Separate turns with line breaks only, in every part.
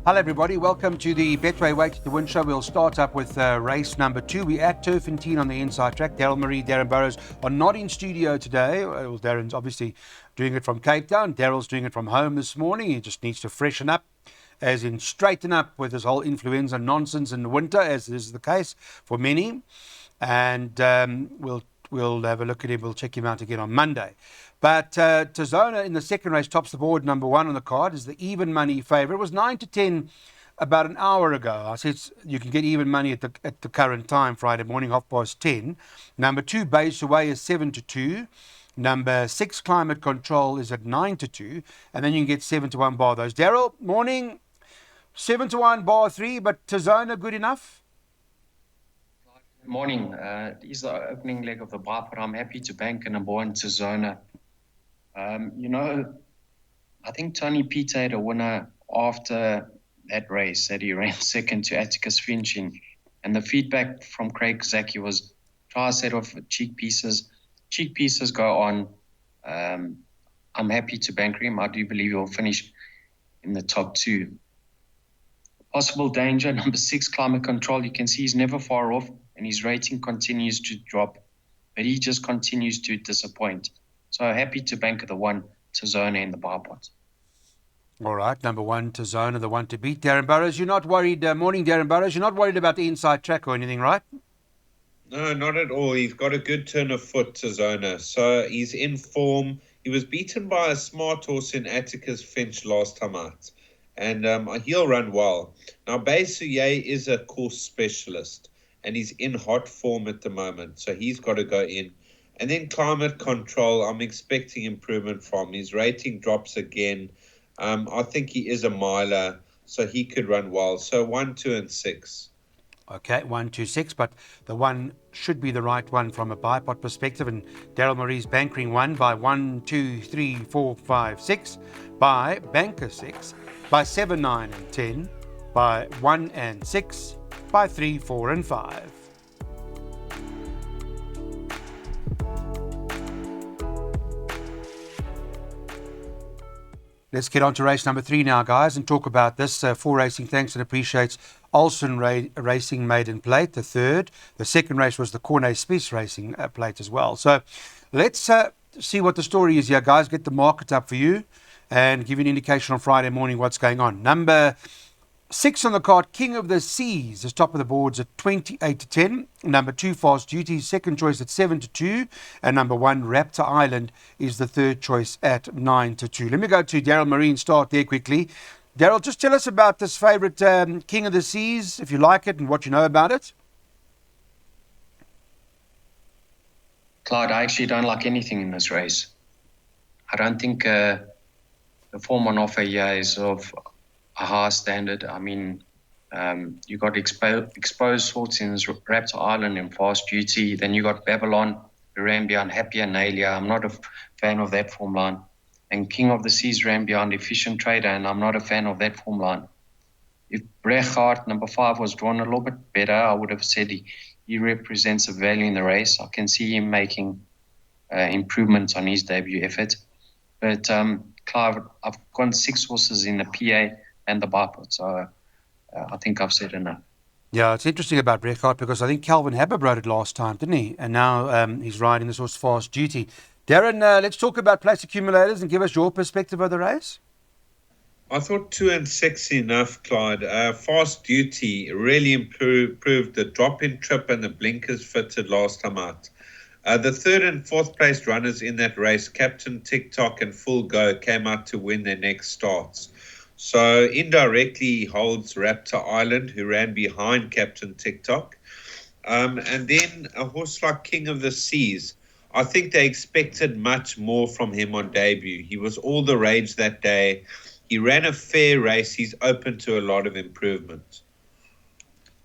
Hello everybody, welcome to the Betway Weighted to Win show. We'll start up with race number 2. We're at turffontein on the inside track. Daryl Marie, Darren Burrows are not in studio today. Well, Darren's obviously doing it from Cape Town. Daryl's doing it from home this morning. He just needs to freshen up, as in straighten up with this whole influenza nonsense in the winter, as is the case for many. And we'll have a look at him. We'll check him out again on Monday. But Tizona in the second race tops the board. Number 1 on the card is the even money favourite. It was 9 to 10 about an hour ago. I said you can get even money at the current time, Friday morning, 10:30. Number 2, Base Away, is 7 to 2. Number 6, Climate Control, is at 9 to 2. And then you can get 7 to 1 bar those. Daryl, morning, 7 to 1 bar 3, but Tizona good enough?
Morning. It is the opening leg of the bar, but I'm happy to bank in a born to Zona. I think Tony Peter had a winner after that race that he ran second to Atticus Finching. And the feedback from Craig Zaki was try a set of cheek pieces. Cheek pieces go on. I'm happy to bank him. I do believe he'll finish in the top 2. Possible danger, number 6, Climate Control. You can see he's never far off, and his rating continues to drop, but he just continues to disappoint. So happy to bank the 1 Tizona in the bar pot.
All right, number 1 Tizona, the one to beat. Darren Burrows, you're not worried. Morning, Darren Burrows. You're not worried about the inside track or anything, right?
No, not at all. He's got a good turn of foot, Tizona. So he's in form. He was beaten by a smart horse in Atticus Finch last time out. And he'll run well. Now, Besuye is a course specialist, and he's in hot form at the moment, so he's got to go in. And then Climate Control, I'm expecting improvement from. His rating drops again. I think he is a miler, so he could run well. So 1, 2, and 6.
Okay, 1, 2, 6, but the 1 should be the right one from a bipod perspective. And Daryl Marie's bankering 1 by 1, 2, 3, 4, 5, 6, by banker 6, by 7, 9, and 10, by 1 and 6, by 3, 4, and 5. Let's get on to race number 3 now, guys, and talk about this. 4 Racing thanks and appreciates Olsen Racing Maiden Plate, the third. The second race was the Cornet Spies Racing Plate as well. So let's see what the story is here, guys. Get the market up for you and give you an indication on Friday morning what's going on. Number 6 on the card, King of the Seas, is top of the boards at 28 to 10. Number 2, Fast Duty, second choice at 7 to 2. And number 1, Raptor Island, is the third choice at 9 to 2. Let me go to Daryl Marine, start there quickly. Daryl, just tell us about this favourite King of the Seas, if you like it and what you know about it.
Clyde, I actually don't like anything in this race. I don't think the form on offer here is of a high standard. I mean, you got exposed sorts in Raptor Island and Fast Duty. Then you got Babylon, Rambian, Happy and Nalia. I'm not a fan of that form line. And King of the Seas, Rambian, Efficient Trader, and I'm not a fan of that form line. If Brechart, number 5, was drawn a little bit better, I would have said he represents a value in the race. I can see him making improvements on his debut effort. But Clive, I've got 6 horses in the PA and the bipod, so I think I've said enough.
Yeah, it's interesting about Brechart because I think Calvin Habib rode it last time, didn't he? And now he's riding this horse Fast Duty. Darren, let's talk about place accumulators and give us your perspective of the race.
I thought 2 and 6 enough, Clyde. Fast Duty really improved the drop-in trip and the blinkers fitted last time out. The 3rd and 4th place runners in that race, Captain TikTok and Full Go, came out to win their next starts. So indirectly he holds Raptor Island, who ran behind Captain TikTok. And then a horse like King of the Seas. I think they expected much more from him on debut. He was all the rage that day. He ran a fair race. He's open to a lot of improvement.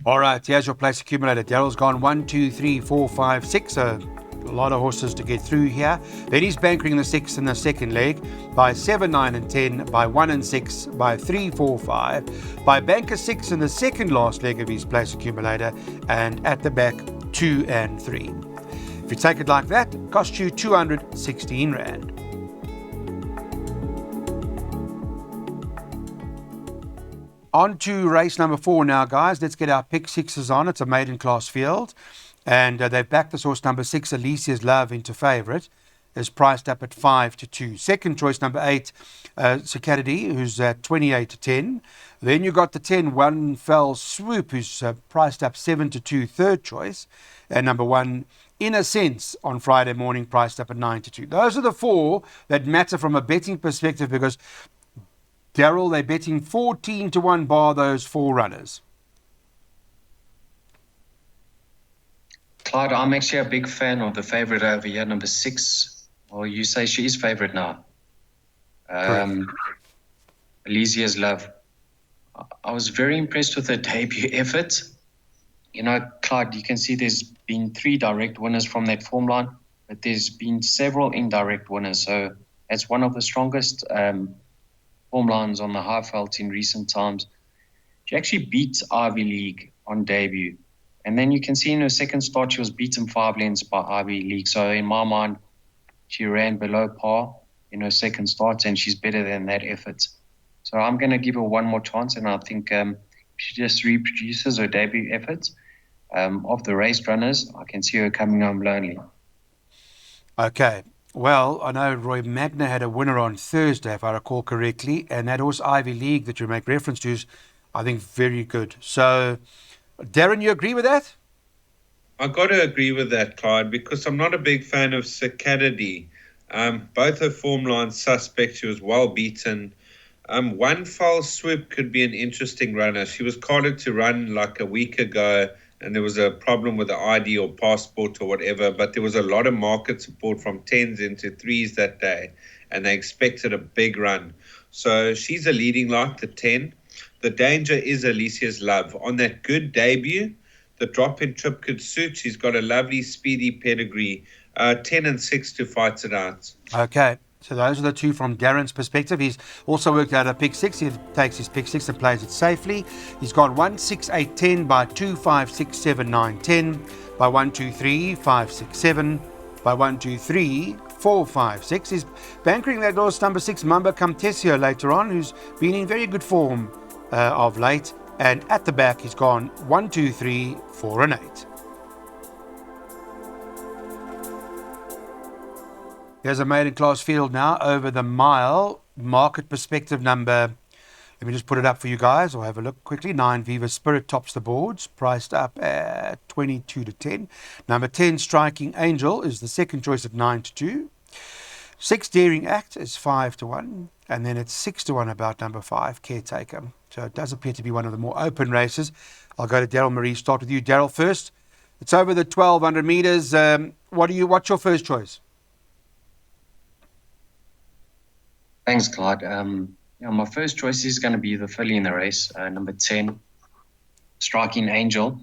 All right, here's your place accumulator. Daryl's gone 1, 2, 3, 4, 5, 6. A lot of horses to get through here. Then he's bankering the 6 in the second leg by 7, 9, and 10, by 1 and 6, by 3, 4, 5, by banker 6 in the second last leg of his place accumulator, and at the back 2 and 3. If you take it like that, it costs you 216 Rand. On to race number 4 now, guys. Let's get our pick sixes on. It's a maiden class field. And they've backed this horse number 6, Alicia's Love, into favourite. Is priced up at 5-2. Second choice, number 8, Cicadity, who's at 28-10. Then you got the 10, One Fell Swoop, who's priced up 7-2. Third choice. And number 1, In a Sense, on Friday morning, priced up at 9-2. Those are the 4 that matter from a betting perspective because, Daryl, they're betting 14-1 bar those 4 runners.
Clyde, I'm actually a big fan of the favourite over here, number 6. Well, you say she is favourite now. Alicia's Love. I was very impressed with her debut effort. You know, Clyde, you can see there's been 3 direct winners from that form line, but there's been several indirect winners. So that's one of the strongest form lines on the high felt in recent times. She actually beat Ivy League on debut. And then you can see in her second start, she was beaten 5 lengths by Ivy League. So in my mind, she ran below par in her second start, and she's better than that effort. So I'm going to give her one more chance, and I think she just reproduces her debut effort. Of the race runners, I can see her coming home lonely.
Okay. Well, I know Roy Magna had a winner on Thursday, if I recall correctly, and that horse Ivy League that you make reference to is, I think, very good. So, Darren, you agree with that?
I got to agree with that, Clyde, because I'm not a big fan of Cicadity. Both her form lines suspect. She was well beaten. One Fell Swoop could be an interesting runner. She was carded to run like a week ago, and there was a problem with the ID or passport or whatever, but there was a lot of market support from 10s into 3s that day, and they expected a big run. So she's a leading light, the 10. The danger is Alicia's Love. On that good debut, the drop-in trip could suit. She's got a lovely, speedy pedigree. 10 and 6 to fight it out.
Okay. So those are the 2 from Darren's perspective. He's also worked out a pick 6. He takes his pick 6 and plays it safely. He's got 1, 6, 8, 10 by 2, 5, 6, 7, 9, 10 by 1, 2, 3, 5, 6, 7 by 1, 2, 3, 4, 5, 6. He's bankering that horse number 6, Mamba Camtesio, later on, who's been in very good form of late. And at the back, he's gone 1, 2, 3, 4, and 8. There's a maiden class field now over the mile. Market perspective number, let me just put it up for you guys. I'll have a look quickly. 9 Viva Spirit tops the boards, priced up at 22-10. Number 10 Striking Angel is the second choice at 9-2. 6 Daring Act is 5-1. And then it's 6-1 about number 5 Caretaker. So it does appear to be one of the more open races. I'll go to Daryl Marie. Start with you, Daryl, first. It's over the 1,200 metres. What's your first choice?
Thanks, Clyde. My first choice is going to be the filly in the race, number 10, Striking Angel.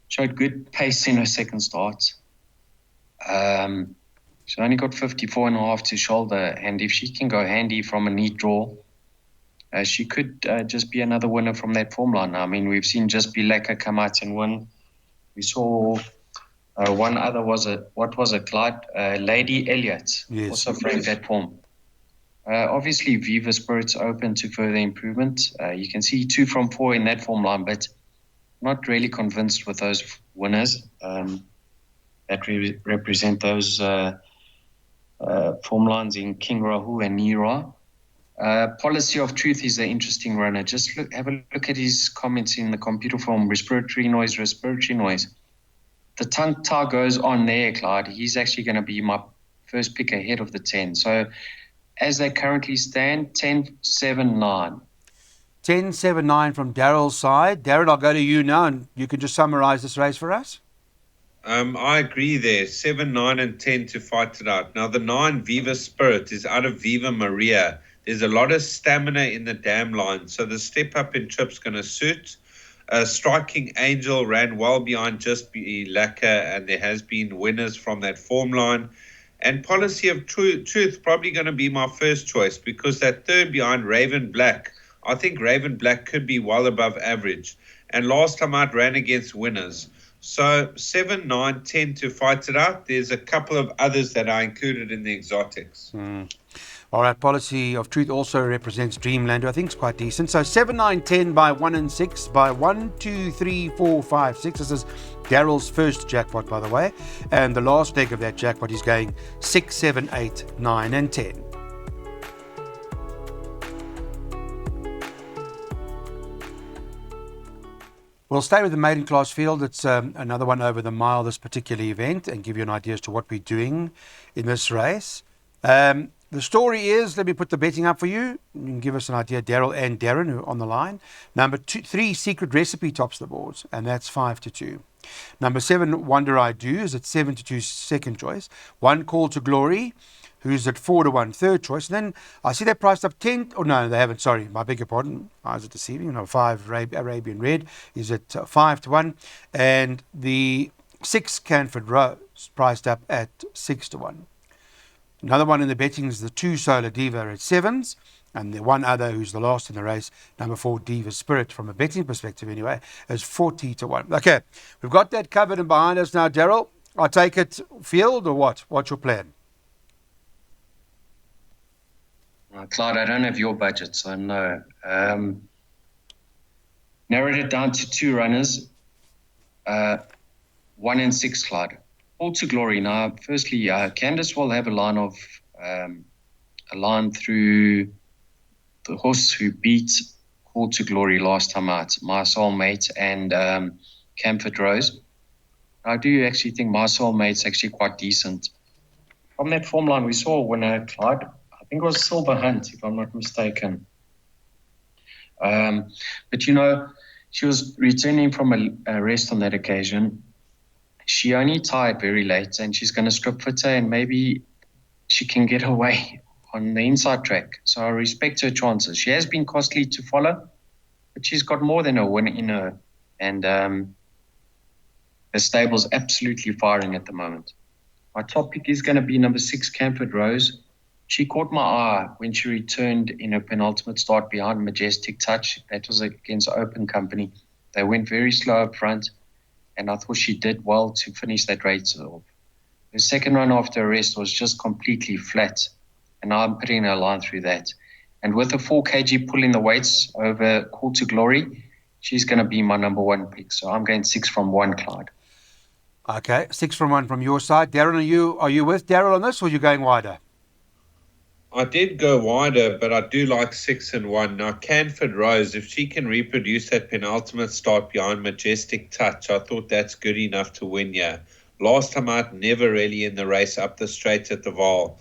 Showed good pace in her second start. She only got 54.5 to shoulder, and if she can go handy from a neat draw, she could just be another winner from that form line. I mean, we've seen Just Be Lekker come out and win. We saw one other Clyde? Lady Elliott,
yes,
also framed that form. Obviously, Viva Spirit's open to further improvement. You can see 2 from 4 in that form line, but not really convinced with those winners that represent those form lines in King Rahul and Nira. Policy of Truth is an interesting runner. Just have a look at his comments in the computer form. Respiratory noise. The tongue tie goes on there, Clyde. He's actually going to be my first pick ahead of the 10. So, as they currently stand, 10-7-9.
10-7-9 from Daryl's side. Darren, I'll go to you now, and you can just summarise this race for us.
I agree there. 7, 9, and 10 to fight it out. Now, the 9 Viva Spirit is out of Viva Maria. There's a lot of stamina in the dam line, so the step up in trip's going to suit. Striking Angel ran well behind Just Be Lekker, and there has been winners from that form line. And Policy of Truth probably going to be my first choice, because that third behind Raven Black, I think Raven Black could be well above average. And last time out ran against winners. So 7, 9, 10 to fight it out. There's a couple of others that I included in the exotics.
All right, Policy of Truth also represents Dreamland, who I think is quite decent. So 7, 9, 10 by 1 and 6 by 1, 2, 3, 4, 5, 6. This is Daryl's first jackpot, by the way. And the last leg of that jackpot is going 6, 7, 8, 9, and 10. We'll stay with the maiden class field. It's another one over the mile, this particular event, and give you an idea as to what we're doing in this race. The story is, let me put the betting up for you. You can give us an idea, Daryl and Darren, who are on the line. Number 3, Secret Recipe, tops the boards, and that's 5 to 2. Number 7, Wonder I Do, is at 7 to 2, second choice. 1, Call to Glory, who's at 4 to 1, third choice. And then I see they're priced up 10. Oh, no, they haven't. Sorry, my beg your pardon. I was deceiving. No, 5, Arabian Red, is at 5 to 1. And the 6, Canford Rose, priced up at 6 to 1. Another one in the betting is the 2, Solar Diva, at 7s. And the one other, who's the last in the race, number 4, Diva Spirit, from a betting perspective anyway, is 40 to 1. Okay, we've got that covered and behind us now, Daryl. I take it field or what? What's your plan?
Clyde, I don't have your budget, so no. Narrowed it down to 2 runners, 1 and 6, Clyde. All to Glory. Now, firstly, Candace will have a line through the horse who beat Call to Glory last time out, My Soulmate and Camford Rose. I do actually think My Soulmate's actually quite decent. From that form line, we saw a winner, Clyde. I think it was Silver Hunt, if I'm not mistaken. But, she was returning from a rest on that occasion. She only tired very late, and she's going to strip fitter, and maybe she can get away on the inside track. So I respect her chances. She has been costly to follow, but she's got more than a win in her. And the stable's absolutely firing at the moment. My top pick is going to be number 6, Camford Rose. She caught my eye when she returned in her penultimate start behind Majestic Touch. That was against Open Company. They went very slow up front, and I thought she did well to finish that race off. The second run after a rest was just completely flat, and now I'm putting a line through that. And with a 4 kg pulling the weights over Call to Glory, she's going to be my number 1 pick. So I'm going 6 from 1, Clyde.
Okay, 6 from 1 from your side. Darren, are you with Daryl on this, or are you going wider?
I did go wider, but I do like 6 and 1. Now, Canford Rose, if she can reproduce that penultimate start behind Majestic Touch, I thought that's good enough to win here. Last time out, never really in the race up the straight at the Vaal.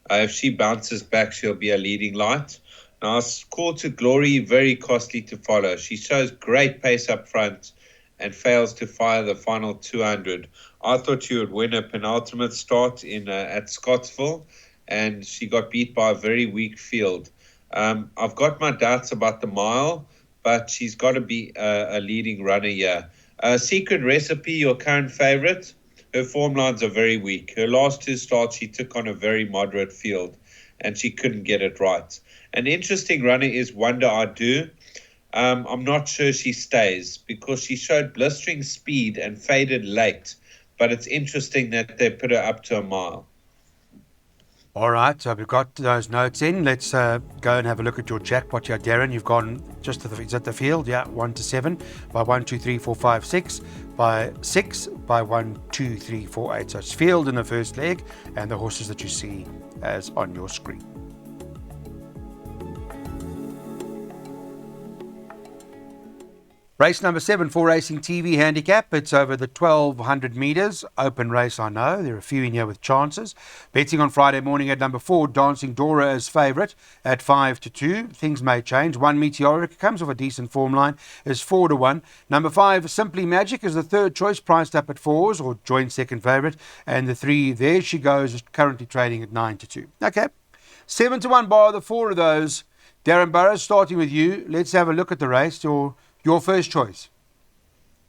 If she bounces back, she'll be a leading light. Now, Call to Glory, very costly to follow. She shows great pace up front and fails to fire the final 200. I thought she would win a penultimate start at Scottsville, and she got beat by a very weak field. I've got my doubts about the mile, but she's got to be a leading runner here. Secret Recipe, your current favorite, her form lines are very weak. Her last 2 starts, she took on a very moderate field, and she couldn't get it right. An interesting runner is Wonder I Do. I'm not sure she stays because she showed blistering speed and faded late, but it's interesting that they put her up to a mile.
All right, so we've got those notes in. Let's go and have a look at your jackpot here, Darren. You've gone just to is that the field? Yeah, 1 to 7 by 1, 2, 3, 4, 5, 6 by 6 by 1, 2, 3, 4, 8. So it's field in the first leg, and the horses that you see as on your screen. Race number 7 for Racing TV handicap. It's over the 1,200 metres. Open race, I know. There are a few in here with chances. Betting on Friday morning at number 4, Dancing Dora as favourite at 5 to 2. Things may change. 1, Meteoric comes off a decent form line, is 4 to 1. Number 5, Simply Magic is the third choice, priced up at 4s or joint second favourite. And the 3, There She Goes, is currently trading at 9 to 2. Okay, 7 to 1 bar the 4 of those. Darren Burrows, starting with you. Let's have a look at the race. Your first choice.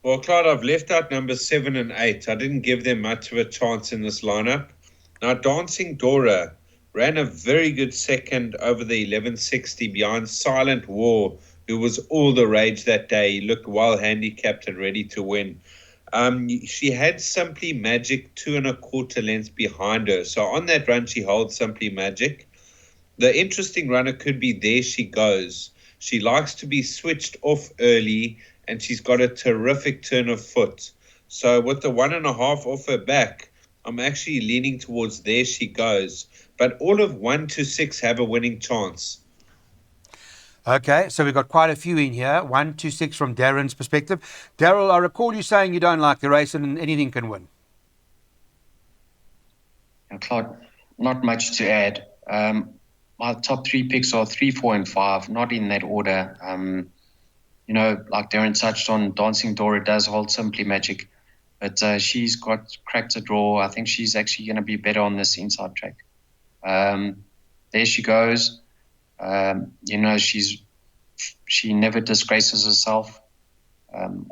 Well, Clyde, I've left out number 7 and 8. I didn't give them much of a chance in this lineup. Now, Dancing Dora ran a very good second over the 1160 behind Silent War, who was all the rage that day. He looked well handicapped and ready to win. She had Simply Magic 2.25 lengths behind her. So on that run, she holds Simply Magic. The interesting runner could be There She Goes. She likes to be switched off early, and she's got a terrific turn of foot. So with the 1.5 off her back, I'm actually leaning towards There She Goes. But all of 1 to 6 have a winning chance.
Okay, so we've got quite a few in here. 1, 2, 6 from Darren's perspective. Daryl, I recall you saying you don't like the race and anything can win.
Claude, not much to add. My top 3 picks are 3, 4, and 5, not in that order. Like Darren touched on, Dancing Dora does hold Simply Magic, but she's got cracked a draw. I think she's actually going to be better on this inside track. There She Goes. She never disgraces herself.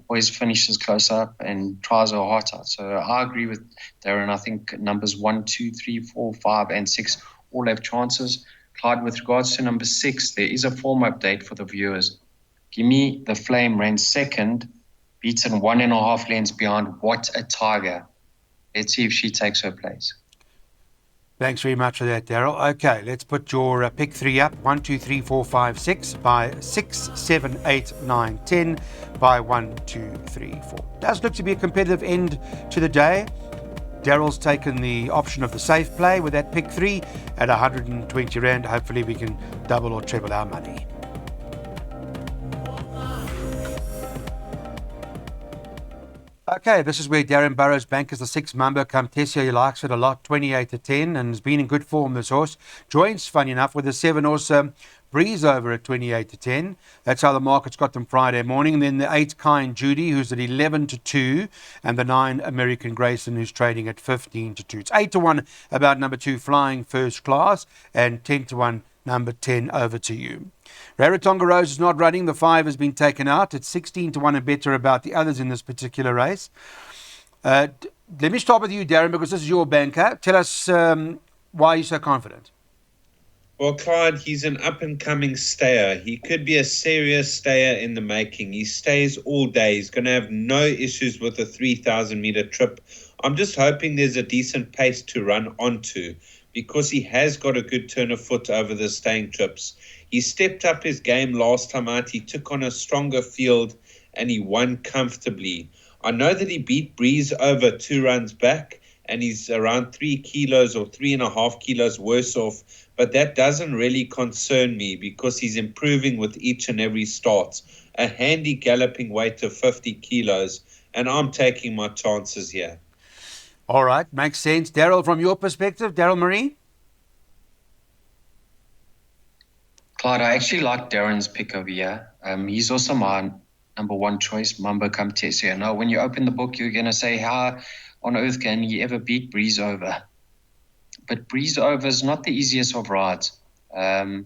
Always finishes close up and tries her heart out. So I agree with Darren. I think numbers 1, 2, 3, 4, 5, and 6 all have chances. Clyde, with regards to number 6, there is a form update for the viewers. Gimme the Flame ran second, beaten 1.5 lengths behind What a Tiger. Let's see if she takes her place.
Thanks very much for that, Daryl. Okay, let's put your pick 3 up. 1, 2, 3, 4, 5, 6 by 6, 7, 8, 9, 10 by 1, 2, 3, 4. Does look to be a competitive end to the day. Daryl's taken the option of the safe play with that pick 3 at 120 Rand. Hopefully we can double or treble our money. Okay, this is where Darren Burrows bankers the 6 Mambo Camtesio. He likes it a lot, 28-10, and has been in good form, this horse. Joins, funny enough, with a 7 horse Breeze over at 28-10. That's how the markets got them Friday morning. And then the 8 Kind Judy, who's at 11-2, and the 9 American Grayson, who's trading at 15-2. It's 8-1 about number 2 Flying First Class, and 10-1 number 10 Over to You. Rarotonga Rose is not running. The 5 has been taken out. It's 16-1 and better about the others in this particular race. Let me start with you, Darren, because this is your banker. Tell us why you're so confident.
Well, Clyde, he's an up-and-coming stayer. He could be a serious stayer in the making. He stays all day. He's going to have no issues with a 3,000-meter trip. I'm just hoping there's a decent pace to run onto, because he has got a good turn of foot over the staying trips. He stepped up his game last time out. He took on a stronger field and he won comfortably. I know that he beat Breeze over 2 runs back, and he's around 3 kilos or 3.5 kilos worse off, but that doesn't really concern me because he's improving with each and every start. A handy galloping weight of 50 kilos, and I'm taking my chances here.
All right, makes sense. Daryl, from your perspective, Daryl Marie?
Clyde, I actually like Darren's pick over here. He's also my number 1 choice, Mambo Camtesio. Now, when you open the book, you're going to say, how on earth can he ever beat Breeze over? But Breeze over is not the easiest of rides. And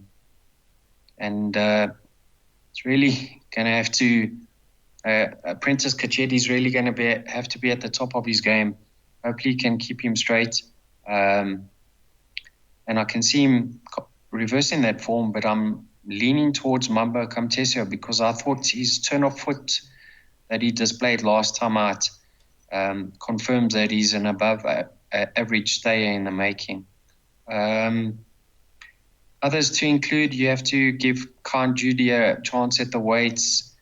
it's really going to have to, Apprentice Cachetti's really going to have to be at the top of his game. Hopefully can keep him straight. And I can see him reversing that form, but I'm leaning towards Mambo Camtesio because I thought his turn of foot that he displayed last time out confirms that he's an above average stayer in the making. Others to include, you have to give Kind Judy a chance at the weights.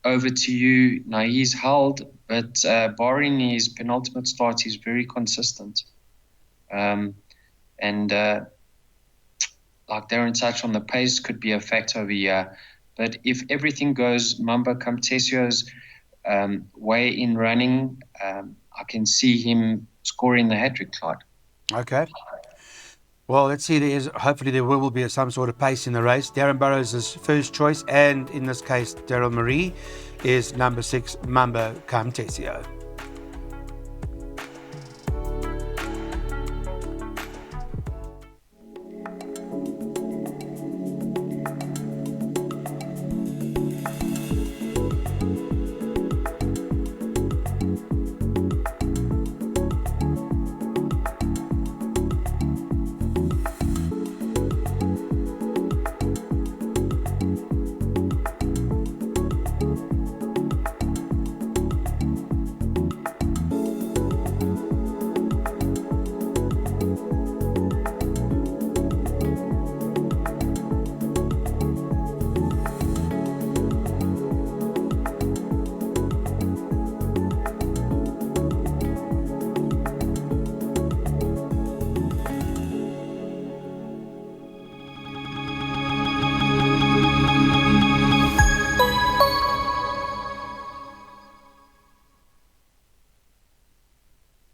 Over to You. Now he's held, but barring his penultimate start, he's very consistent. Like Darren touched on, the pace could be a factor over here. But if everything goes Mambo Camtesio's way in running, I can see him scoring the hat-trick, Clyde.
Okay. Well, let's see. Hopefully there will be some sort of pace in the race. Darren Burrows' first choice, and in this case, Daryl Marie, is number 6, Mambo Camtesio.